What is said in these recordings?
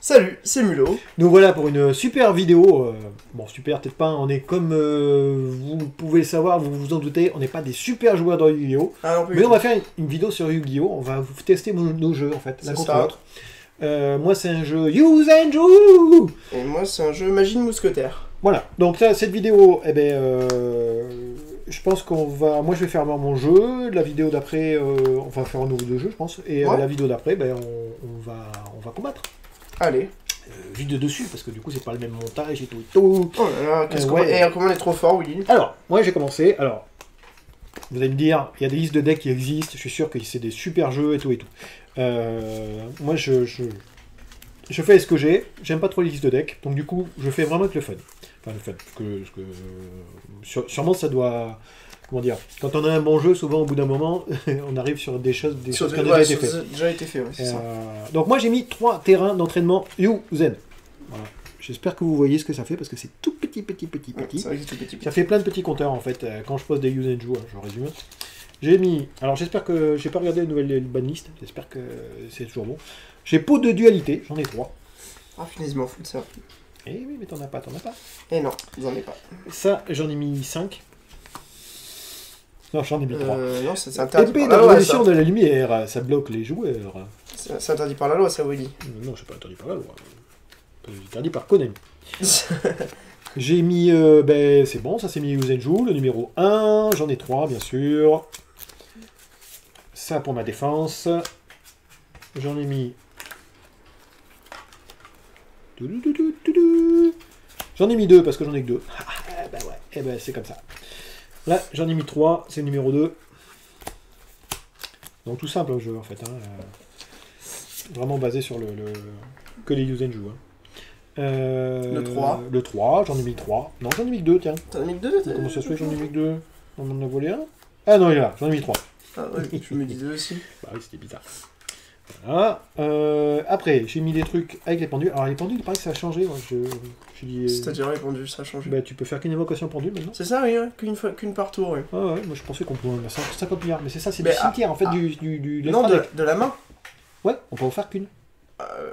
Salut, c'est Mulot. Nous voilà pour une super vidéo. Bon, super, peut-être pas. On est comme vous pouvez le savoir, vous vous en doutez, on n'est pas des super joueurs dans Yu-Gi-Oh! Mais on va faire une vidéo sur Yu-Gi-Oh! On va vous tester nos jeux en fait, l'un contre l'autre. Moi, c'est un jeu Use and Ju. Et moi, c'est un jeu Magie de Mousquetaire. Voilà. Donc là, cette vidéo, eh ben, je pense qu'on va. Moi, je vais faire mon jeu. La vidéo d'après, on va faire un nouveau jeu, je pense. Et la vidéo d'après, ben, on va combattre. Allez. Vite de dessus, parce que du coup, c'est pas le même montage et tout et tout. Oh là là, comment on est trop fort, Willy. Alors, moi, j'ai commencé. Alors, vous allez me dire, il y a des listes de decks qui existent. Je suis sûr que c'est des super jeux et tout et tout. Moi, je fais ce que j'ai. J'aime pas trop les listes de decks. Donc, du coup, je fais vraiment avec le fun. Enfin, le fun. Sûrement, ça doit... Comment dire? Quand on a un bon jeu, souvent, au bout d'un moment, on arrive sur des choses qui ont déjà été fait. Ouais, c'est ça. Donc, moi, j'ai mis 3 terrains d'entraînement Yu-Zen. Voilà. J'espère que vous voyez ce que ça fait, parce que c'est tout petit. C'est vrai que c'est tout petit. Ça fait plein de petits compteurs, en fait, quand je pose des Use and Ju, je résume. J'ai mis... Alors, j'espère que... J'ai pas regardé les nouvelles banlistes. J'espère que c'est toujours bon. J'ai pot de dualité. J'en ai 3. Ah, punaise, m'en fous de ça. Eh oui, mais t'en as pas. Eh non, j'en ai pas. Ça, j'en ai mis 5. Non, j'en ai mis 3. Non, c'est interdit Épée par la loi, d'évolution de la lumière, ça bloque les joueurs. C'est interdit par la loi, ça, Willy. Non, c'est pas interdit par la loi. C'est interdit par Konami. J'ai mis... ben, c'est bon, ça c'est mis Yuzenju, le numéro 1. J'en ai 3, bien sûr. Ça pour ma défense. J'en ai mis... J'en ai mis 2 parce que j'en ai que 2. Ben ouais, eh ben c'est comme ça. Là, j'en ai mis 3, c'est le numéro 2. Donc tout simple le jeu en fait. Hein. Vraiment basé sur que les Yuzenju. Hein. Le 3. Le 3, j'en ai mis 3. Non, j'en ai mis que 2, tiens. T'en as mis que 2? Comment ça se fait que j'en ai mis que 2? On en a volé un? Ah non, il est là, j'en ai mis 3. Ah ouais, je me dis 2 aussi. Bah oui, c'était bizarre. Voilà. Après, j'ai mis des trucs avec les pendules. Alors les pendules, il paraît que ça a changé. Moi, C'est-à-dire les pendules, ça a changé. Bah, tu peux faire qu'une évocation pendule maintenant. C'est ça, oui, hein, qu'une par tour, oui. Ah ouais, moi je pensais qu'on pouvait en faire 50 milliards. Mais c'est ça, c'est du cimetière en fait, du non, de la main. Ouais, on peut en faire qu'une.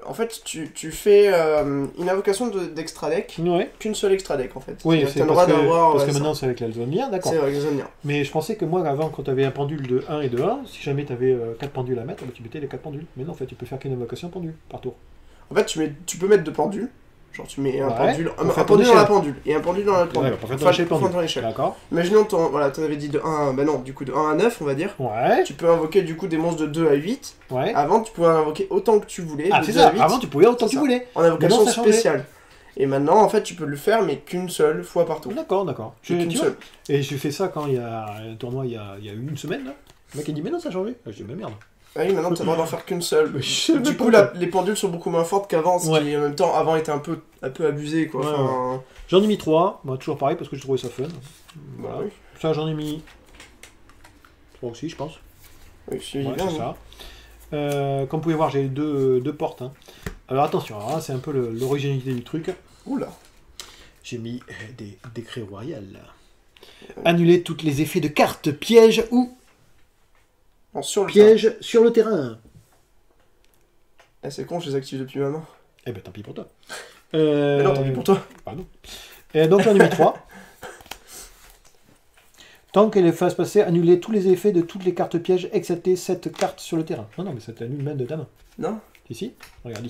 En fait, tu fais une invocation d'extra deck, qu'une seule extra deck en fait. Oui, c'est parce que maintenant c'est avec l'Alzonien, d'accord. C'est avec l'Alzonien. Mais je pensais que moi, avant, quand tu avais un pendule de 1 et de 1, si jamais tu avais 4 pendules à mettre, bah, tu mettais les 4 pendules. Mais non, en fait, tu peux faire qu'une invocation pendule par tour. En fait, tu peux mettre 2 pendules. Genre, tu mets un pendule dans la pendule et un pendule dans la pendule. Ouais, pour faire ton échelle. D'accord. Imaginons, voilà, t'en avais dit de 1 à... Bah non, du coup, de 1 à 9, on va dire. Ouais. Tu peux invoquer, du coup, des monstres de 2 à 8. Ouais. Avant, tu pouvais invoquer autant que tu voulais. Ah, c'est ça. Avant, tu pouvais autant que tu voulais. En invocation spéciale. Et maintenant, en fait, tu peux le faire, mais qu'une seule fois par tour. D'accord. Qu'une seule. Et j'ai fait ça quand il y a un tournoi, il y a une semaine, là. Le mec a dit, mais non, ça a changé. Je dis, mais merde. Ah oui, maintenant t'as le droit d'en faire qu'une seule. Du coup, les pendules sont beaucoup moins fortes qu'avant, ce qui en même temps, avant, était un peu abusé, quoi. Ouais. J'en ai mis 3, moi toujours pareil, parce que j'ai trouvé ça fun. Voilà. Oui. Ça, j'en ai mis 3 aussi, je pense. Oui, c'est bien, ça. Comme vous pouvez voir, j'ai deux portes. Hein. Alors attention, c'est un peu l'originalité du truc. Oula. J'ai mis des décrets royaux. Annuler tous les effets de cartes pièges ou piège sur le terrain. C'est con, je les active depuis ma main. Eh ben tant pis pour toi. Mais non, tant pis pour toi. Pardon. Et donc j'en ai mis 3. Tant qu'elle fasse passer, annuler tous les effets de toutes les cartes pièges, excepté cette carte sur le terrain. Non, mais ça t'annule même de ta main. Non. Si, regarde.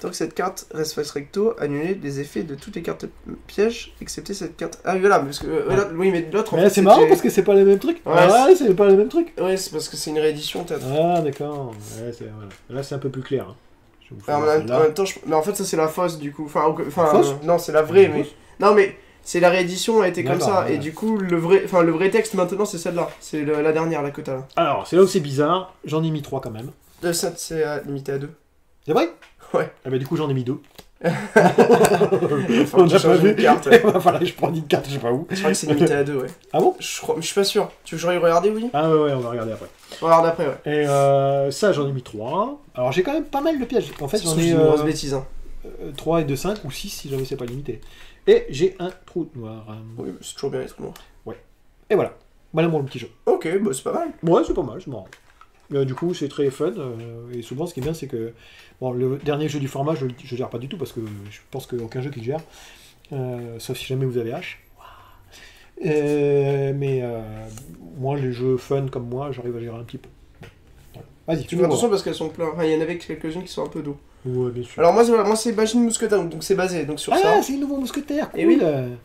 Tant que cette carte reste face recto, annuler les effets de toutes les cartes pièges, excepté cette carte. Ah voilà, parce que oui, mais l'autre en fait. C'est marrant parce que c'est pas les mêmes trucs. Ouais, c'est pas les mêmes trucs. Ouais, c'est parce que c'est une réédition peut-être. Ah d'accord. Ouais, voilà. Là c'est un peu plus clair. Hein. En même temps, mais en fait ça c'est la fausse du coup. Enfin non, c'est la vraie, mais non mais c'est la réédition a été comme ça et du coup le vrai texte maintenant c'est celle-là, c'est la dernière là que t'as là. Alors c'est là où c'est bizarre. J'en ai mis 3 quand même. Ça c'est limité à 2. C'est vrai? Ouais. Ah bah du coup j'en ai mis 2. On n'a pas vu une carte. Ouais. Voilà, je prends une carte, je sais pas où. Je crois que c'est limité à 2, ouais. Ah bon? Je suis pas sûr. Tu veux que je regarder, oui? Ah ouais, on va regarder après. On va regarder après, ouais. Et ça j'en ai mis 3. Alors j'ai quand même pas mal de pièges. En fait j'en ai... une grosse bêtise, hein. 3 et 2, 5 ou 6 si jamais c'est pas limité. Et j'ai un trou noir. Oui, c'est toujours bien les trous noirs. Ouais. Et voilà. Voilà mon petit jeu. Ok, bah c'est pas mal. Ouais, c'est pas mal, c'est marrant. Du coup, c'est très fun. Et souvent, ce qui est bien, c'est que... Bon, le dernier jeu du format, je gère pas du tout, parce que je pense qu'aucun jeu qui le gère. Sauf si jamais vous avez H. Moi, les jeux fun comme moi, j'arrive à gérer un petit peu. Voilà. Vas-y, Tu fais attention parce qu'elles sont pleines. Enfin, il y en avait quelques-unes qui sont un peu d'eau. Ouais, bien sûr. Alors moi c'est Machine Mousquetaire, donc c'est basé donc sur ça. Ah, c'est le nouveau mousquetaire, cool. Et oui,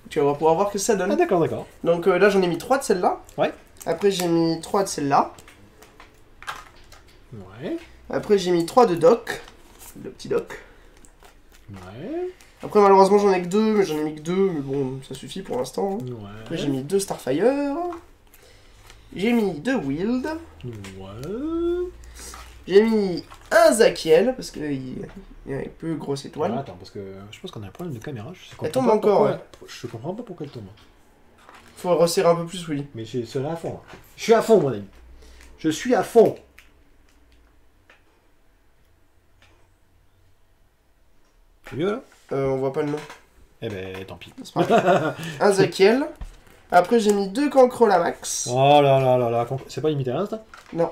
tu vas pouvoir voir que ça donne. Ah, d'accord, d'accord. Donc là j'en ai mis 3 de celle-là. Ouais. Après j'ai mis 3 de celle-là. Ouais. Après j'ai mis 3 de Doc. Le petit Doc. Ouais. Après malheureusement j'en ai que 2, mais j'en ai mis que 2, mais bon ça suffit pour l'instant. Ouais. Après j'ai mis 2 Starfire. J'ai mis 2 Wild. Ouais. J'ai mis un Zakiel, parce qu'il y a un peu grosse étoile. Ah, attends, parce que je pense qu'on a un problème de caméra. Elle tombe encore, ouais. Je comprends pas pourquoi elle tombe. Faut resserrer un peu plus, oui. Mais je serai à fond. Là. Je suis à fond, mon ami. Je suis à fond. C'est mieux, là? On voit pas le nom. Eh ben, tant pis. C'est pas grave. Un Zakiel. Après, j'ai mis 2 Cancrolamax. Oh là là là là. C'est pas limité à ça? Non.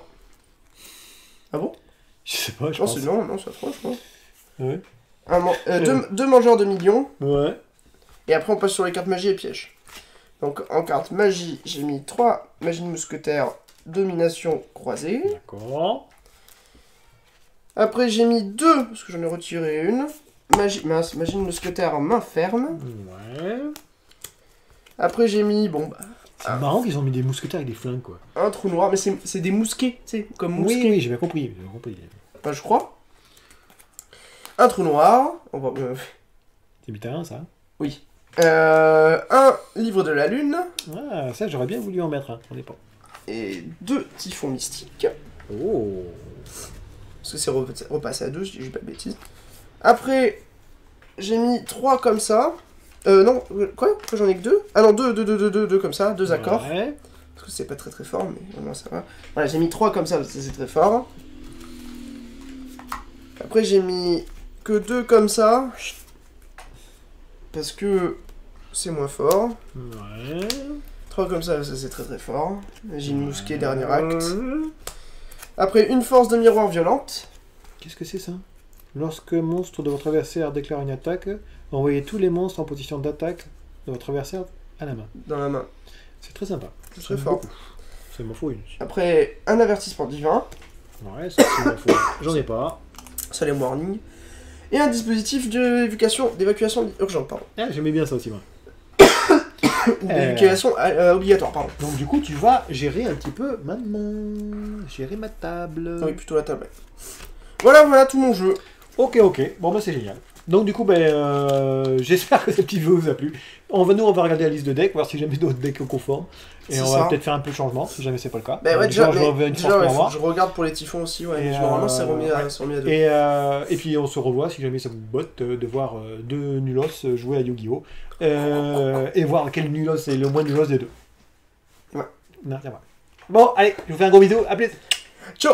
Ah bon? Je sais pas, je non, pense. Non, ça franche, non. Ouais. Deux mangeurs de millions. Ouais. Et après, on passe sur les cartes magie et pièges. Donc, en carte magie, j'ai mis 3 magies de mousquetaires, domination croisée. D'accord. Après, j'ai mis 2, parce que j'en ai retiré une. Magie de mousquetaire main ferme. Ouais. Après, j'ai mis, bon, bah... C'est marrant qu'ils ont mis des mousquetaires avec des flingues, quoi. Un trou noir, mais c'est des mousquets, tu sais, comme mousquets. Oui, j'ai bien compris. Enfin, je crois. Un trou noir. On va... C'est mitarin, ça? Oui. Un livre de la lune. Ah, ça, j'aurais bien voulu en mettre un, on n'est pas. Et 2 typhons mystiques. Oh. Parce que c'est repassé à 2, je dis pas de bêtises. Après, j'ai mis 3 comme ça. Non, quoi? Pourquoi j'en ai que 2? Ah non, 2 comme ça, 2 accords. Ouais. Parce que c'est pas très fort, mais vraiment ça va. Voilà, j'ai mis 3 comme ça, parce que c'est très fort. Après, j'ai mis que 2 comme ça. Parce que c'est moins fort. Ouais. 3 comme ça c'est très fort. J'ai une mousquet, dernier acte. Après, une force de miroir violente. Qu'est-ce que c'est ça? Lorsque un monstre de votre adversaire déclare une attaque, envoyez tous les monstres en position d'attaque de votre adversaire à la main. Dans la main. C'est très sympa. C'est très fort. Ça m'en faut une. Après, un avertissement divin. Ouais, ça m'en faut. J'en ai pas. Solemn warning. Et un dispositif d'évacuation urgente, pardon. Ah, j'aimais bien ça aussi, moi. D'évacuation obligatoire, pardon. Donc du coup, tu vas gérer un petit peu ma main, gérer ma table. Ah oui, plutôt la table. Voilà tout mon jeu. Ok, bon bah c'est génial. Donc du coup, j'espère que cette petite vidéo vous a plu. On va regarder la liste de decks, voir si jamais d'autres decks conformes. Et on va peut-être faire un peu de changement, si jamais c'est pas le cas. Bah ouais, déjà, je regarde pour les typhons aussi, ouais. Et normalement, c'est remis à 2. Et puis on se revoit, si jamais ça vous botte, de voir 2 nulos jouer à Yu-Gi-Oh! Et voir quel nulos est le moins nulos des 2. Ouais. Non, ça va. Bon, allez, je vous fais un gros bisou, à plus. Ciao.